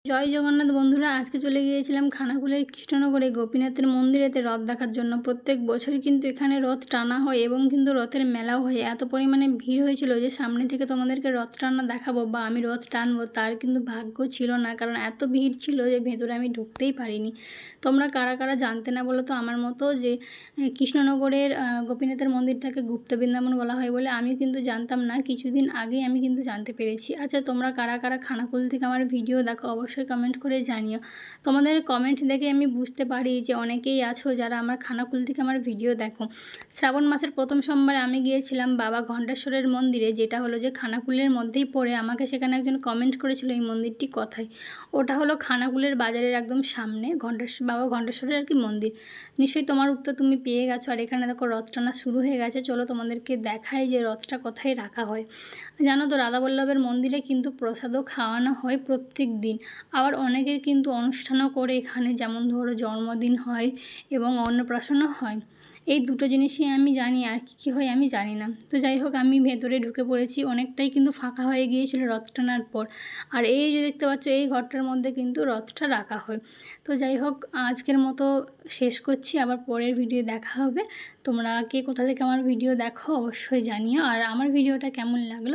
জয় জগন্নাথ বন্ধুরা, আজকে চলে গিয়েছিলাম খানাকুলের কৃষ্ণনগরে গোপীনাথের মন্দিরেতে রথ দেখার জন্য। প্রত্যেক বছরই কিন্তু এখানে রথ টানা হয় এবং কিন্তু রথের মেলাও হয়। এত পরিমাণে ভিড় হয়েছিল যে সামনে থেকে তোমাদেরকে রথ টানা দেখাবো বা আমি রথ টানবো তার কিন্তু ভাগ্য ছিল না, কারণ এত ভিড় ছিল যে ভেতরে আমি ঢুকতেই পারিনি। তোমরা কারা কারা জানতে না বলো তো আমার মতো যে কৃষ্ণনগরের গোপীনাথের মন্দিরটাকে গুপ্ত বৃন্দাবন বলা হয় বলে? আমি কিন্তু জানতাম না, কিছুদিন আগেই আমি কিন্তু জানতে পেরেছি। আচ্ছা, তোমরা কারা কারা খানাকুল থেকে আমার ভিডিও দেখো অবশ্যই কমেন্ট করে জানিও। তোমাদের কমেন্ট দেখে আমি বুঝতে পারি যে অনেকেই আছো যারা আমার খানাকুল থেকে আমার ভিডিও দেখো। শ্রাবণ মাসের প্রথম সোমবারে আমি গিয়েছিলাম বাবা ঘণ্টেশ্বরের মন্দিরে, যেটা হলো যে খানাকুলের মধ্যেই পড়ে। আমাকে সেখানে একজন কমেন্ট করেছিল এই মন্দিরটি কোথায়। ওটা হলো খানাকুলের বাজারের একদম সামনে বাবা ঘণ্টেশ্বরের আর কি মন্দির। নিশ্চয়ই তোমার উত্তর তুমি পেয়ে গেছো। আর এখানে দেখো রথ টানা শুরু হয়ে গেছে। চলো তোমাদেরকে দেখাই যে রথটা কোথায় রাখা হয়। জানো তো, রাধাবল্লভের মন্দিরে কিন্তু প্রসাদও খাওয়ানো হয় প্রত্যেক দিন। আবার অনেকের কিন্তু অনুষ্ঠানও করে এখানে, যেমন ধরো জন্মদিন হয় এবং অন্নপ্রাশনও হয়। এই দুটো জিনিসই আমি জানি, আর কী হয় আমি জানি না। তো যাই হোক, আমি ভেতরে ঢুকে পড়েছি। অনেকটাই কিন্তু ফাঁকা হয়ে গিয়েছিল রথ টানার পর। আর এই যে দেখতে পাচ্ছ, এই ঘরটার মধ্যে কিন্তু রথটা রাখা হয়। তো যাই হোক, আজকের মতো শেষ করছি, আবার পরের ভিডিও দেখা হবে। তোমরা কে কোথা থেকে আমার ভিডিও দেখো অবশ্যই জানিও, আর আমার ভিডিওটা কেমন লাগলো